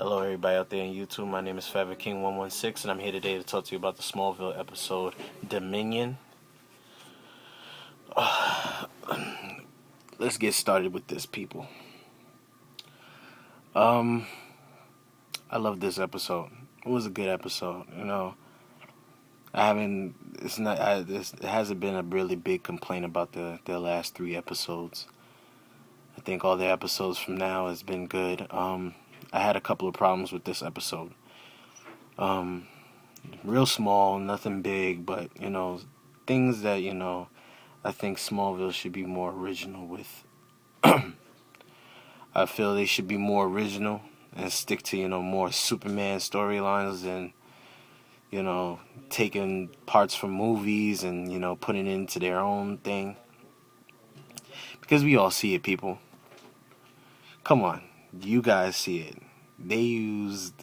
Hello, everybody out there on YouTube. My name is Favor King 116, and I'm here today to talk to you about the Smallville episode Dominion. Let's get started with this, people. I love this episode. It was a good episode. I haven't. It's not. It hasn't been a really big complaint about the last 3 episodes. I think all the episodes from now has been good. I had a couple of problems with this episode. Real small, nothing big, but things that I think Smallville should be more original with. I feel they should be more original and stick to more Superman storylines and taking parts from movies and putting it into their own thing. Because we all see it, people. Come on, you guys see it. They used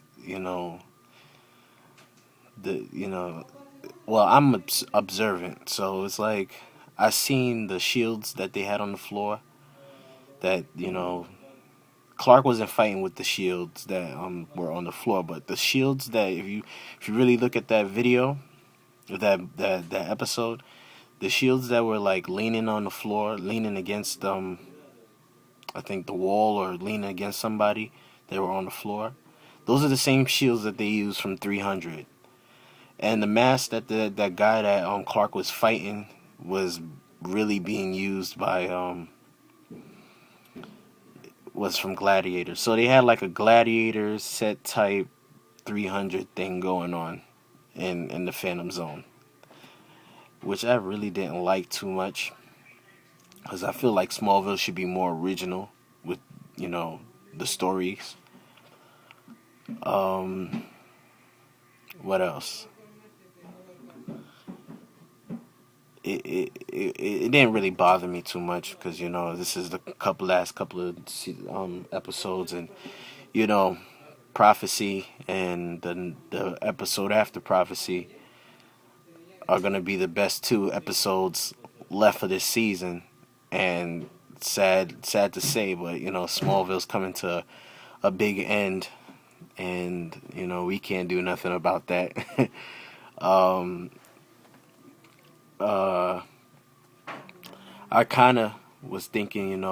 well, I'm observant, so it's like I seen the shields that they had on the floor. That Clark wasn't fighting with the shields that were on the floor, but the shields that if you really look at that video, that episode, the shields that were like leaning on the floor, leaning against I think the wall or leaning against somebody, they were on the floor. Those are the same shields that they used from 300. And the mask that that guy that Clark was fighting was really being used by was from Gladiator. So they had like a Gladiator set type 300 thing going on in the Phantom Zone, which I really didn't like too much, because I feel like Smallville should be more original with the stories. What else? It didn't really bother me too much, because this is the last couple of episodes, and Prophecy and the episode after Prophecy are gonna be the best 2 episodes left of this season. And sad to say, but Smallville's coming to a big end, and we can't do nothing about that. I kind of was thinking,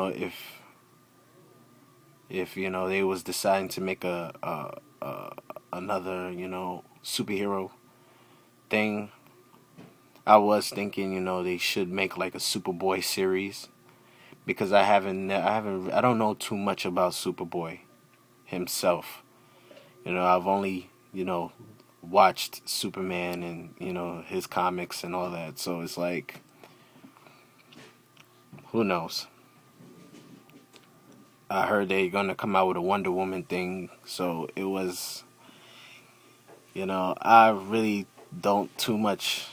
if they was deciding to make another superhero thing, I was thinking they should make like a Superboy series, because I don't know too much about Superboy himself. I've only watched Superman and his comics and all that, so it's like, who knows? I heard they're gonna come out with a Wonder Woman thing, so it was, I really don't too much,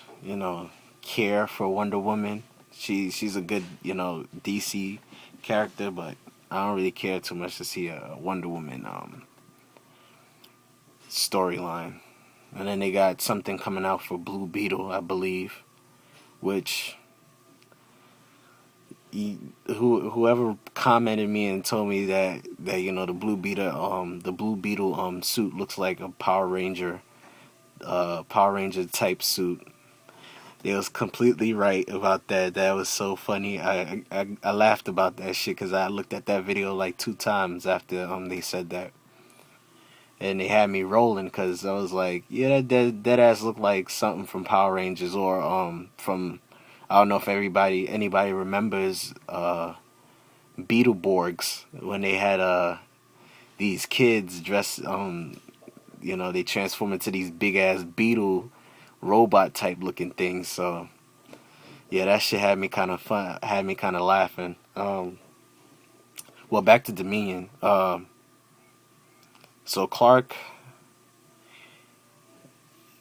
care for Wonder Woman. She's a good, DC character, but I don't really care too much to see a Wonder Woman storyline. And then they got something coming out for Blue Beetle, I believe, which whoever commented me and told me that the Blue Beetle suit looks like a Power Ranger type suit. They was completely right about that. That was so funny. I laughed about that shit, because I looked at that video like 2 times after they said that, and they had me rolling, because I was like, yeah, that ass looked like something from Power Rangers, or from, I don't know if anybody remembers Beetleborgs, when they had these kids dressed they transform into these big ass beetle robot type looking things. So yeah, that shit had me kind of laughing. Well, back to Dominion. So Clark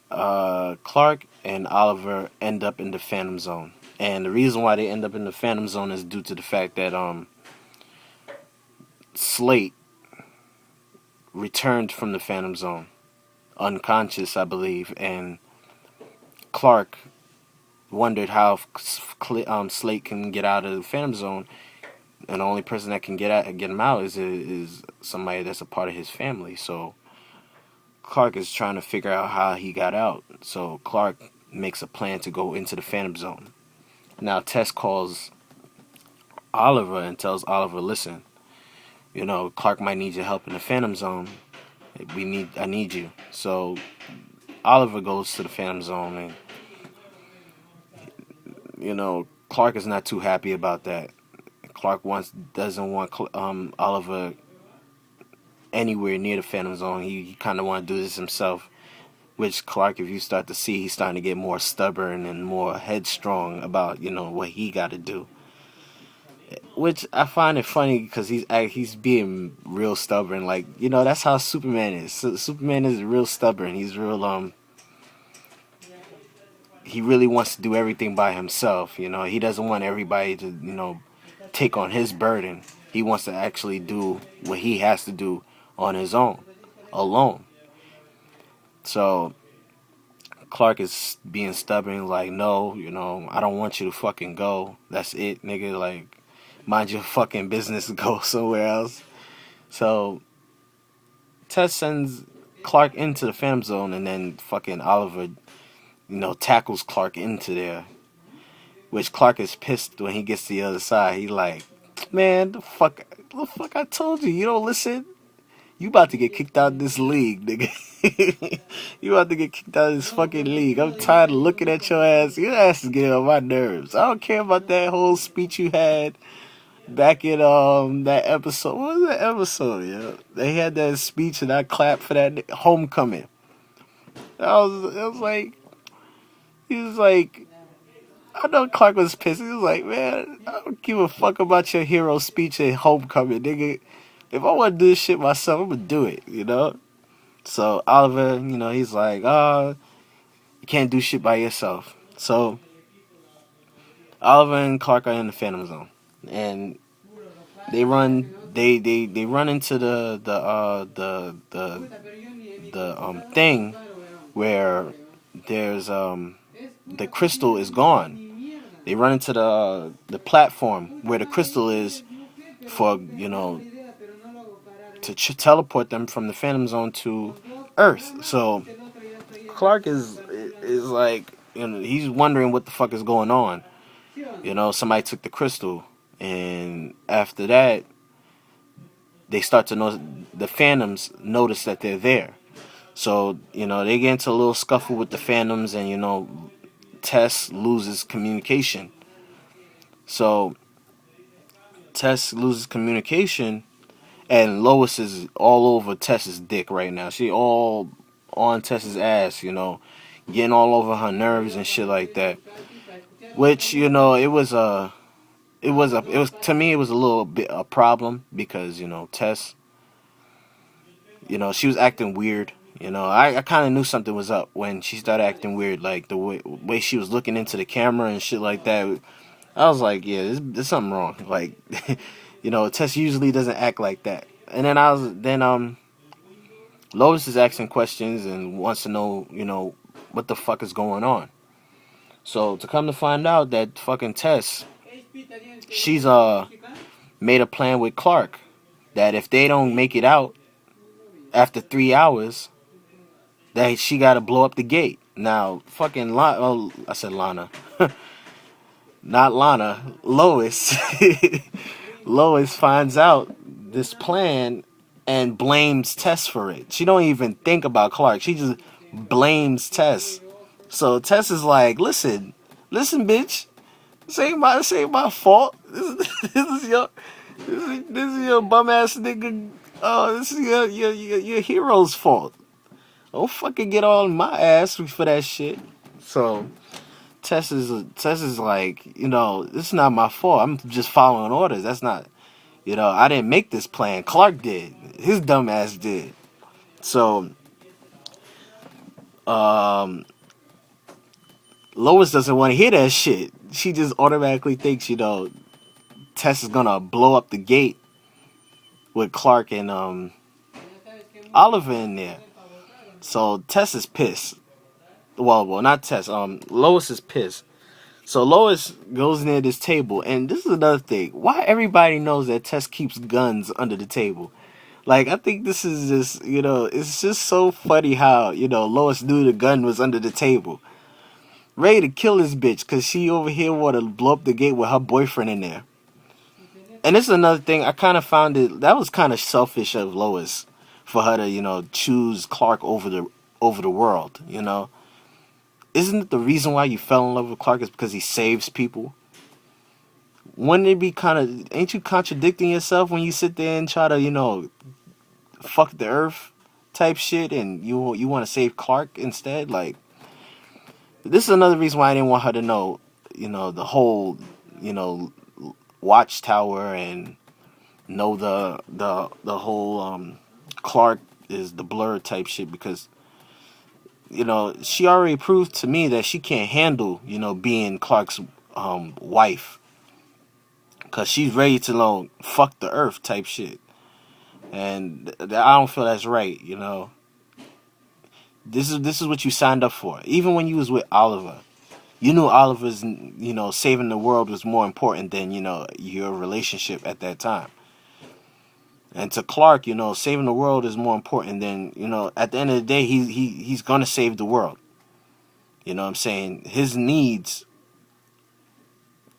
and Oliver end up in the Phantom Zone, and the reason why they end up in the Phantom Zone is due to the fact that Slate returned from the Phantom Zone unconscious, I believe, and Clark wondered how Slate can get out of the Phantom Zone, and the only person that can get him out is somebody that's a part of his family. So Clark is trying to figure out how he got out. So Clark makes a plan to go into the Phantom Zone. Now Tess calls Oliver and tells Oliver, "Listen, Clark might need your help in the Phantom Zone. I need you." So Oliver goes to the Phantom Zone, and Clark is not too happy about that. Clark doesn't want Oliver anywhere near the Phantom Zone. He kind of want to do this himself. Which Clark, if you start to see, he's starting to get more stubborn and more headstrong about what he got to do. Which I find it funny because he's being real stubborn. Like that's how Superman is. Superman is real stubborn. He's real he really wants to do everything by himself. He doesn't want everybody to take on his burden. He wants to actually do what he has to do on his own, alone. So Clark is being stubborn, like, no, I don't want you to fucking go. That's it, nigga. Like, mind your fucking business and go somewhere else. So Tess sends Clark into the Phantom Zone, and then fucking Oliver, tackles Clark into there. Which Clark is pissed when he gets to the other side. He like, man, the fuck I told you. You don't listen. You about to get kicked out of this league, nigga. You about to get kicked out of this fucking league. I'm tired of looking at your ass. Your ass is getting on my nerves. I don't care about that whole speech you had back in that episode. What was that episode? Yeah, they had that speech and I clapped for that homecoming. He was like, I know Clark was pissed. He was like, man, I don't give a fuck about your hero speech at homecoming, nigga. If I want to do this shit myself, I'm gonna do it, So Oliver, he's like, you can't do shit by yourself. So Oliver and Clark are in the Phantom Zone, and they run into the thing where there's the crystal is gone. They run into the platform where the crystal is for to teleport them from the Phantom Zone to Earth. So Clark is like, he's wondering what the fuck is going on. Somebody took the crystal, and after that, they start to notice the Phantoms notice that they're there. So they get into a little scuffle with the Phantoms, and Tess loses communication. So Tess loses communication. And Lois is all over Tess's dick right now. She all on Tess's ass, getting all over her nerves and shit like that. Which, it was to me it was a little bit a problem because, Tess, she was acting weird. I kind of knew something was up when she started acting weird, like the way she was looking into the camera and shit like that. I was like, yeah, there's something wrong. Like, Tess usually doesn't act like that. And then Lois is asking questions and wants to know, what the fuck is going on. So to come to find out that fucking Tess, she's made a plan with Clark that if they don't make it out after 3 hours, that she gotta blow up the gate. Now fucking I said Lana. Not Lana, Lois. Lois finds out this plan and blames Tess for it. She don't even think about Clark. She just blames Tess. So Tess is like, listen, bitch. This ain't my fault. This is your bum ass nigga. Oh, this is your hero's fault. Don't fucking get on my ass for that shit. So Tess is like, this is not my fault. I'm just following orders. That's not, I didn't make this plan. Clark did. His dumb ass did. So, Lois doesn't want to hear that shit. She just automatically thinks, Tess is gonna blow up the gate with Clark and Oliver in there. So Tess is pissed. Well, not Tess. Lois is pissed. So Lois goes near this table, and this is another thing. Why everybody knows that Tess keeps guns under the table? Like, I think this is just, it's just so funny how, Lois knew the gun was under the table. Ready to kill this bitch because she over here want to blow up the gate with her boyfriend in there. And this is another thing. I kind of found that was kind of selfish of Lois for her to, choose Clark over the world, Isn't it the reason why you fell in love with Clark is because he saves people? Wouldn't it be ain't you contradicting yourself when you sit there and try to, fuck the earth type shit and you want to save Clark instead? Like, this is another reason why I didn't want her to know, the whole, you know, watchtower and know the whole Clark is the blur type shit because she already proved to me that she can't handle being Clark's wife because she's ready to fuck the earth type shit, and I don't feel that's right. This is what you signed up for. Even when you was with Oliver, you knew Oliver's saving the world was more important than your relationship at that time. And to Clark, saving the world is more important than at the end of the day, he's gonna save the world. You know what I'm saying? His needs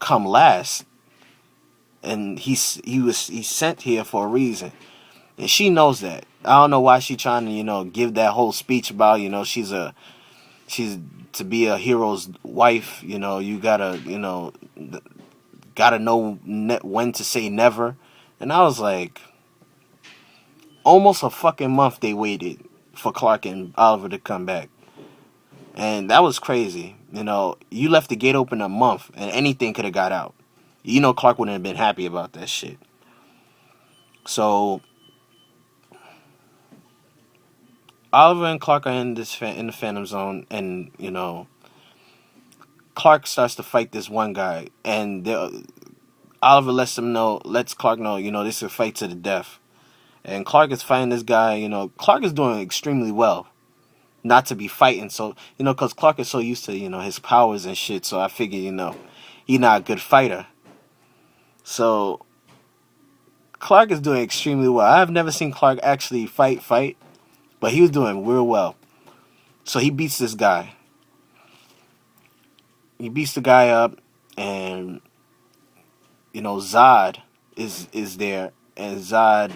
come last, and he's sent here for a reason, and she knows that. I don't know why she's trying to give that whole speech about she's to be a hero's wife. You gotta know when to say never, and I was like, almost a fucking month they waited for Clark and Oliver to come back. And that was crazy. You left the gate open a month and anything could have got out. Clark wouldn't have been happy about that shit. So Oliver and Clark are in in the Phantom Zone, and Clark starts to fight this one guy, and Oliver lets Clark know, this is a fight to the death. And Clark is fighting this guy, Clark is doing extremely well not to be fighting. So, because Clark is so used to, his powers and shit. So I figure, he's not a good fighter. So Clark is doing extremely well. I've never seen Clark actually fight, but he was doing real well. So he beats this guy. He beats the guy up, and, Zod is there. And Zod,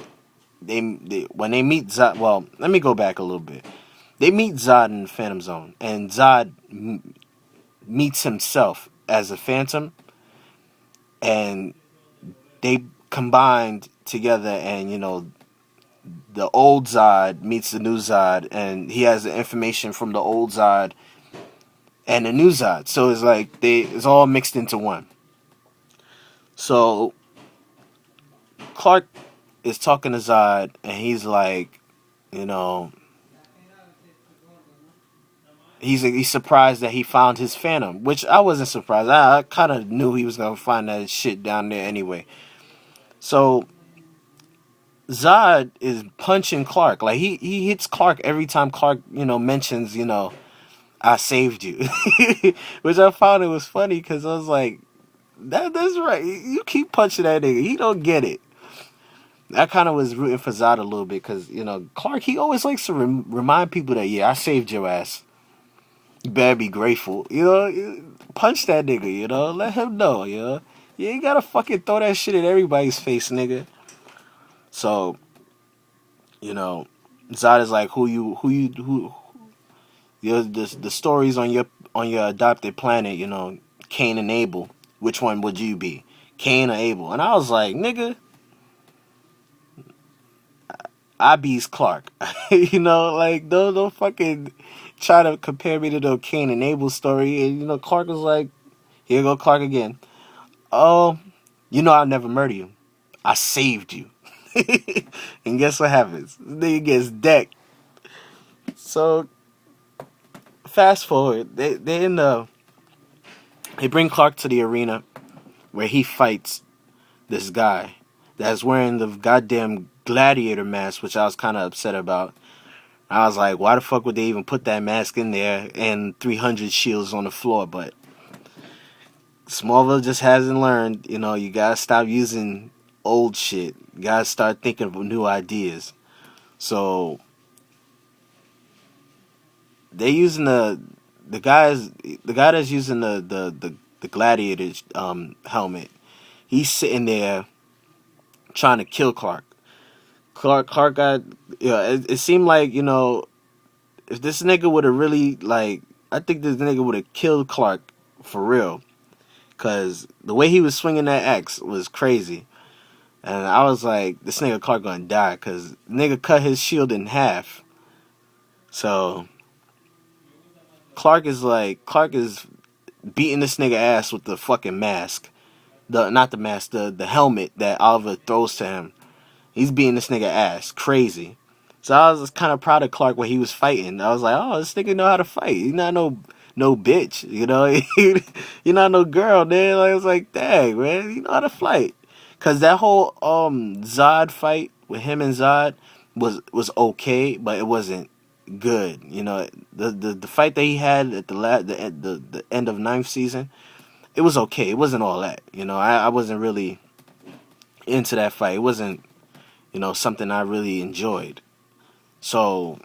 when they meet Zod, well, let me go back a little bit. They meet Zod in the Phantom Zone, and Zod meets himself as a Phantom, and they combined together, and the old Zod meets the new Zod, and he has the information from the old Zod and the new Zod, so it's like it's all mixed into one. So Clark is talking to Zod, and he's like, he's surprised that he found his Phantom, which I wasn't surprised. I kind of knew he was gonna find that shit down there anyway. So Zod is punching Clark. Like he hits Clark every time Clark mentions I saved you, which I found it was funny because I was like, that's right. You keep punching that nigga. He don't get it. I kind of was rooting for Zod a little bit because Clark, he always likes to remind people that I saved your ass. You better be grateful. Punch that nigga, let him know, You ain't gotta fucking throw that shit in everybody's face, nigga. So, Zod is like, the stories on your adopted planet, Cain and Abel. Which one would you be? Cain or Abel? And I was like, nigga, I be's Clark. Like, don't fucking try to compare me to the Cain and Abel story. And, Clark was like, here go Clark again. Oh, I'll never murder you. I saved you. And guess what happens? This nigga gets decked. So, fast forward. They bring Clark to the arena where he fights this guy that's wearing the goddamn gladiator mask, which I was kind of upset about. I was like, why the fuck would they even put that mask in there and 300 shields on the floor? But Smallville just hasn't learned, you gotta stop using old shit. You gotta start thinking of new ideas. So they using the guy that's using the gladiator helmet. He's sitting there trying to kill Clark. Clark got, it seemed like, if this nigga would have really, like, I think this nigga would have killed Clark for real, cause the way he was swinging that axe was crazy. And I was like, this nigga Clark gonna die, cause nigga cut his shield in half. So Clark is beating this nigga ass with the fucking mask. Not the mask, the helmet that Oliver throws to him. He's beating this nigga ass. Crazy. So I was kind of proud of Clark when he was fighting. I was like, oh, this nigga know how to fight. He's not no bitch, You're not no girl, man. Like, I was like, dang, man, you know how to fight. Cause that whole Zod fight with him and Zod was okay, but it wasn't good. The fight that he had at the end of ninth season, it was okay. It wasn't all that. I wasn't really into that fight. It wasn't, something I really enjoyed. So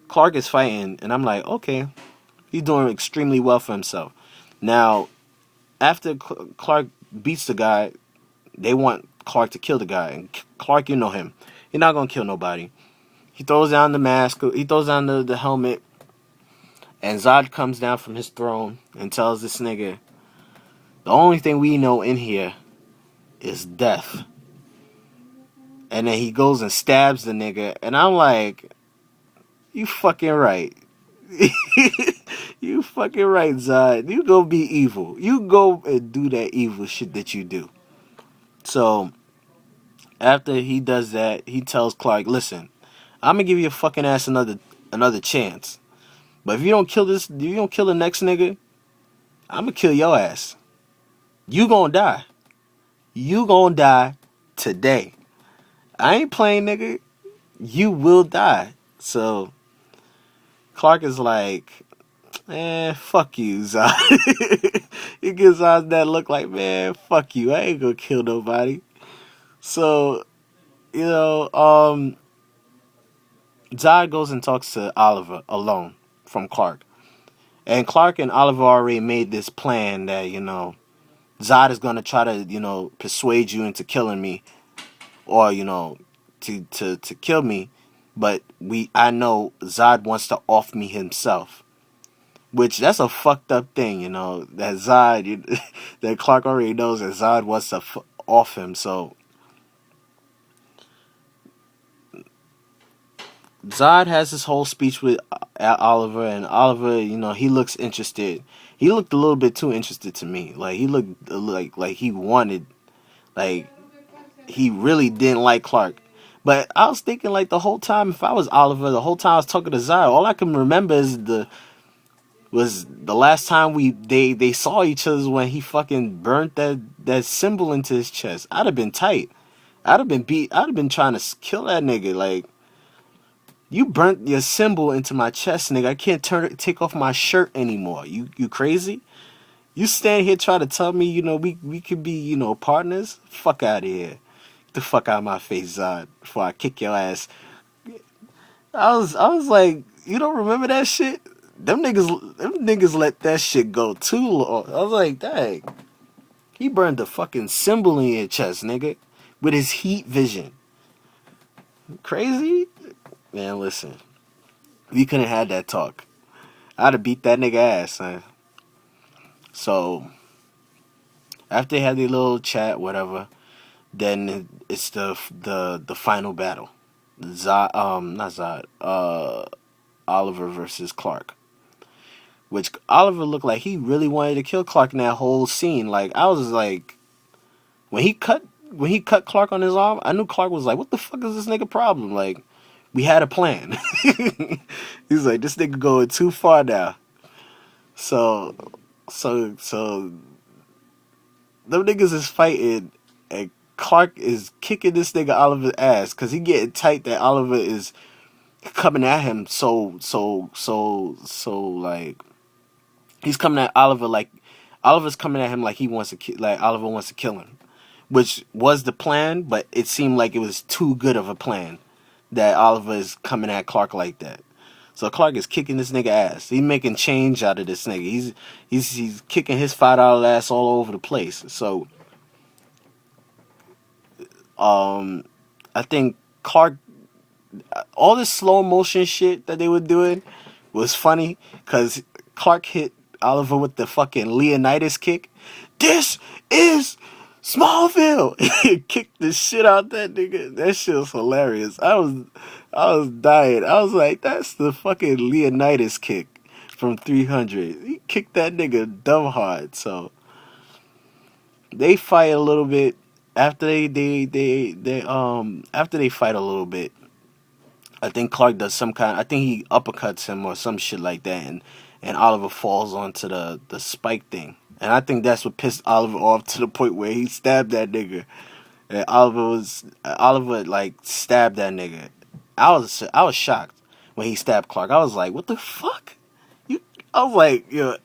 Clark is fighting, and I'm like, okay, he's doing extremely well for himself. Now, after Clark beats the guy, they want Clark to kill the guy. And Clark, you know him. He's not going to kill nobody. He throws down the mask. He throws down the helmet. And Zod comes down from his throne and tells this nigga, the only thing we know in here is death. And then he goes and stabs the nigga. And I'm like, you fucking right. You fucking right, Zod. You go be evil. You go and do that evil shit that you do. So, after he does that, he tells Clark, listen, I'm gonna give your fucking ass another chance. But if you don't kill the next nigga, I'm gonna kill your ass. You gonna die. You gonna die today. I ain't playing, nigga. You will die. So, Clark is like, fuck you, Zod. He gives Zod that look like, man, fuck you. I ain't gonna kill nobody. So, Zod goes and talks to Oliver alone from Clark. And Clark and Oliver already made this plan that, Zod is gonna try to, persuade you into killing me. Or, to kill me. But I know Zod wants to off me himself. Which, that's a fucked up thing, that Zod, that Clark already knows that Zod wants to off him. So, Zod has this whole speech with Oliver, and Oliver, he looks interested. He looked a little bit too interested to me. Like, he looked like he wanted, like, he really didn't like Clark. But I was thinking, like, the whole time, if I was Oliver, the whole time I was talking to Zod, all I can remember was the last time they saw each other when he fucking burnt that symbol into his chest. I'd have been tight. I'd have been trying to kill that nigga. Like, you burnt your symbol into my chest, nigga. I can't take off my shirt anymore. You crazy? You stand here trying to tell me, we could be, partners? Fuck out of here. Get the fuck out of my face, Zod, before I kick your ass. I was like, you don't remember that shit? Them niggas let that shit go too long. I was like, dang. He burned the fucking symbol in your chest, nigga. With his heat vision. Crazy? Man, listen. We couldn't have that talk. I'd have beat that nigga ass, man. So, after they had their little chat, whatever, then it's the final battle. Not Zod. Oliver versus Clark. Which Oliver looked like he really wanted to kill Clark in that whole scene. Like, I was like, when he cut Clark on his arm, I knew Clark was like, what the fuck is this nigga problem? Like, we had a plan. He's like, this nigga going too far now. So them niggas is fighting, and Clark is kicking this nigga Oliver's ass because he getting tight that Oliver is coming at him so like, he's coming at Oliver like Oliver's coming at him like he wants to like Oliver wants to kill him, which was the plan, but it seemed like it was too good of a plan that Oliver is coming at Clark like that. So Clark is kicking this nigga ass. He's making change out of this nigga. He's kicking his $5 ass all over the place. So I think Clark, all this slow motion shit that they were doing was funny because Clark hit Oliver with the fucking Leonidas kick. This is Smallville. He kicked the shit out that nigga. That shit was hilarious. I was dying. I was like, that's the fucking Leonidas kick from 300. He kicked that nigga dumb hard. So they fight a little bit. After after they fight a little bit, I think Clark does some kind. I think he uppercuts him or some shit like that, and Oliver falls onto the spike thing. And I think that's what pissed Oliver off to the point where he stabbed that nigga. And Oliver like stabbed that nigga. I was shocked when he stabbed Clark. I was like, what the fuck? I was like, yo,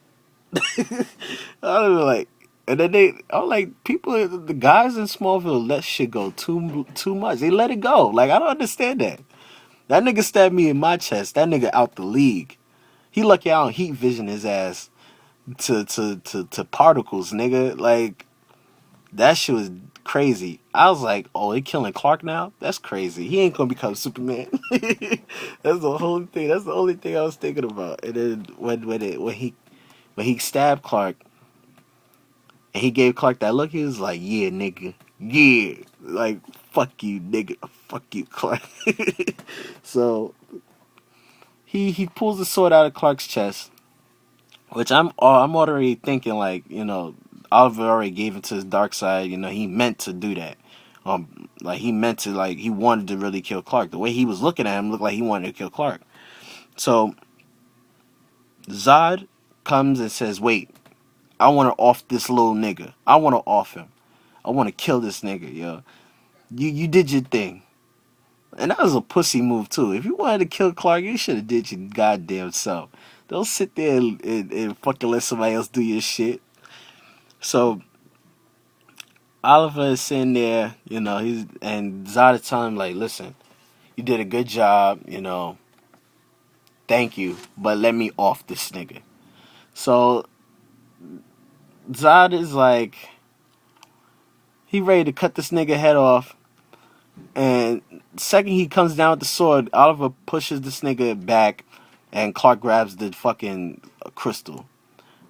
I was like, and then I was like, the guys in Smallville let shit go too much. They let it go. Like I don't understand that. That nigga stabbed me in my chest. That nigga out the league. He lucky I don't heat vision his ass to particles, nigga. Like that shit was crazy. I was like, oh, they killing Clark now? That's crazy. He ain't gonna become Superman. That's the whole thing. That's the only thing I was thinking about. And then when he stabbed Clark and he gave Clark that look, he was like, yeah, nigga. Yeah. Like, fuck you, nigga. Fuck you, Clark. So he pulls the sword out of Clark's chest, which I'm already thinking like, Oliver already gave it to his dark side. He meant to do that. Like he meant to, like he wanted to really kill Clark. The way he was looking at him looked like he wanted to kill Clark. So Zod comes and says, "Wait, I want to off this little nigga. I want to off him. I want to kill this nigga, yo. You did your thing." And that was a pussy move too. If you wanted to kill Clark, you should have did your goddamn self. Don't sit there and fucking let somebody else do your shit. So Oliver is sitting there, and Zod is telling him like, listen, you did a good job, thank you, but let me off this nigga. So Zod is like, he ready to cut this nigga head off, and second he comes down with the sword, Oliver pushes this nigga back, and Clark grabs the fucking crystal.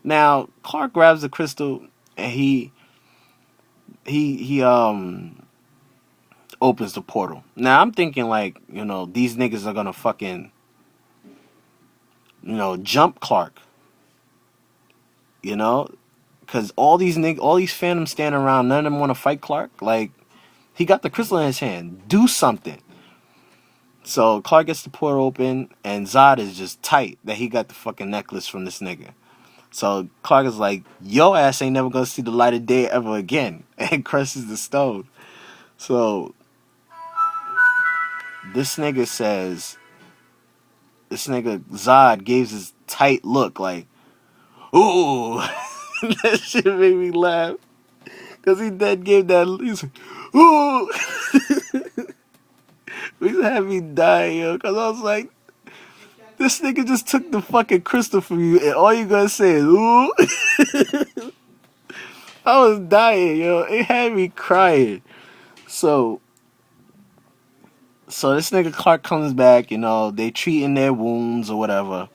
Now Clark grabs the crystal, and he opens the portal. Now I'm thinking like, these niggas are gonna fucking, jump Clark. Cause all these phantoms standing around, none of them want to fight Clark. Like, he got the crystal in his hand. Do something. So Clark gets the portal open, and Zod is just tight that he got the fucking necklace from this nigga. So Clark is like, yo ass ain't never gonna see the light of day ever again, and crushes the stone. So this nigga Zod gives his tight look like, ooh. That shit made me laugh. Cause he then gave that, he's like, ooh. We had me dying, yo. Cause I was like, this nigga just took the fucking crystal from you, and all you gonna say is, ooh. I was dying, yo. It had me crying. So this nigga Clark comes back, they treating their wounds or whatever.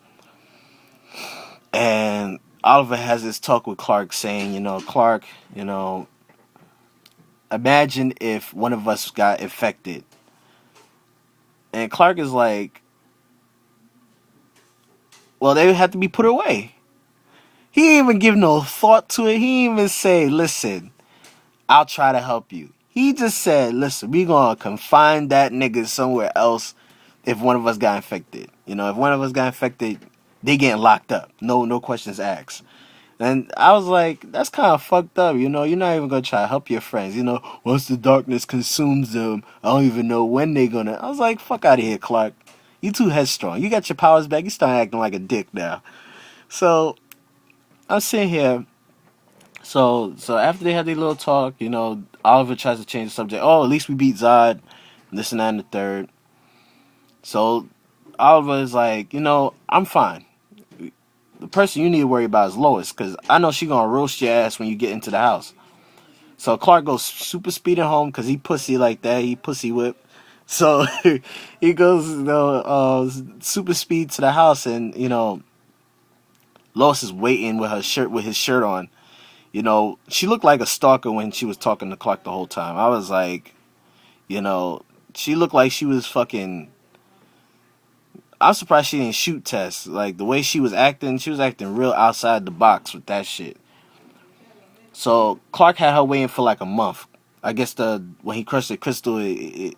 And Oliver has this talk with Clark saying, Clark, imagine if one of us got infected. And Clark is like, well, they would have to be put away. He didn't even give no thought to it. He didn't even say, listen, I'll try to help you. He just said, listen, we gonna confine that nigga somewhere else if one of us got infected. If one of us got infected, they getting locked up. No questions asked. And I was like, that's kind of fucked up, You're not even gonna try to help your friends. Once the darkness consumes them, I don't even know when they gonna. I was like, fuck out of here, Clark. You too headstrong. You got your powers back. You start acting like a dick now. So I'm sitting here. So after they had their little talk, Oliver tries to change the subject. Oh, at least we beat Zod. This and that and the third. So Oliver is like, I'm fine. The person you need to worry about is Lois, because I know she gonna roast your ass when you get into the house. So Clark goes super speeding home because he pussy like that. He pussy whip. So he goes, super speed to the house, and Lois is waiting with his shirt on. She looked like a stalker when she was talking to Clark the whole time. I was like, she looked like she was fucking. I'm surprised she didn't shoot Tess. Like the way she was acting real outside the box with that shit. So Clark had her waiting for like a month. I guess when he crushed the crystal, it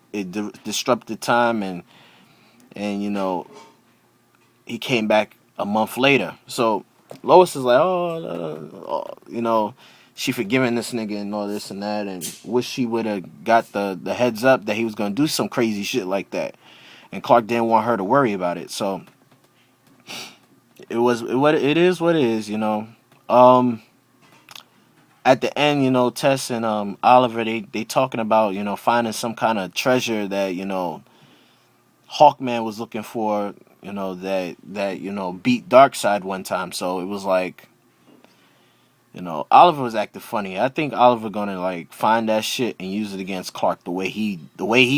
disrupted time, and he came back a month later. So Lois is like, she forgiving this nigga and all this and that, and wish she would have got the heads up that he was gonna do some crazy shit like that. And Clark didn't want her to worry about it. So it is what it is. At the end, Tess and Oliver, they talking about finding some kind of treasure that Hawkman was looking for, that beat Darkseid one time. So it was like, Oliver was acting funny. I think Oliver gonna like find that shit and use it against Clark the way he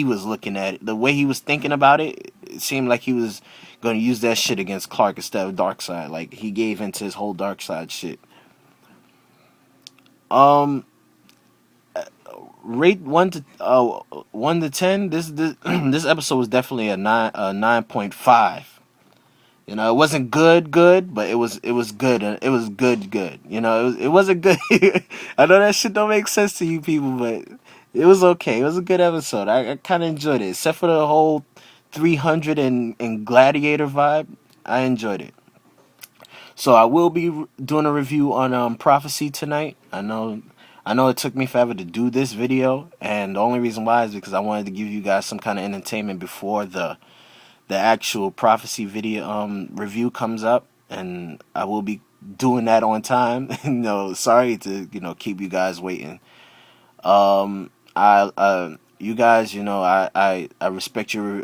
was looking at it, the way he was thinking about it. It seemed like he was gonna use that shit against Clark instead of Darkseid. Like he gave into his whole Darkseid shit. Um, Rate 1 to 10. This this episode was definitely a 9.5. It wasn't good, but it was good. It was good. It wasn't good. I know that shit don't make sense to you people, but it was okay. It was a good episode. I kind of enjoyed it, except for the whole 300 and Gladiator vibe. I enjoyed it. So I will be doing a review on Prophecy tonight. I know it took me forever to do this video, and the only reason why is because I wanted to give you guys some kind of entertainment before the actual Prophecy video review comes up, and I will be doing that on time. Sorry to keep you guys waiting. You guys, I respect your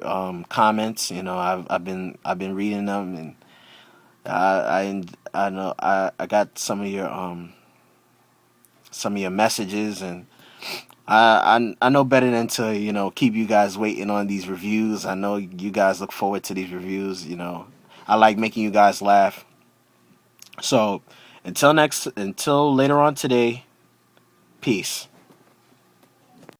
comments. I've been reading them, and I know I got some of your messages, and I know better than to keep you guys waiting on these reviews. I know you guys look forward to these reviews. I like making you guys laugh. So until later on today, peace.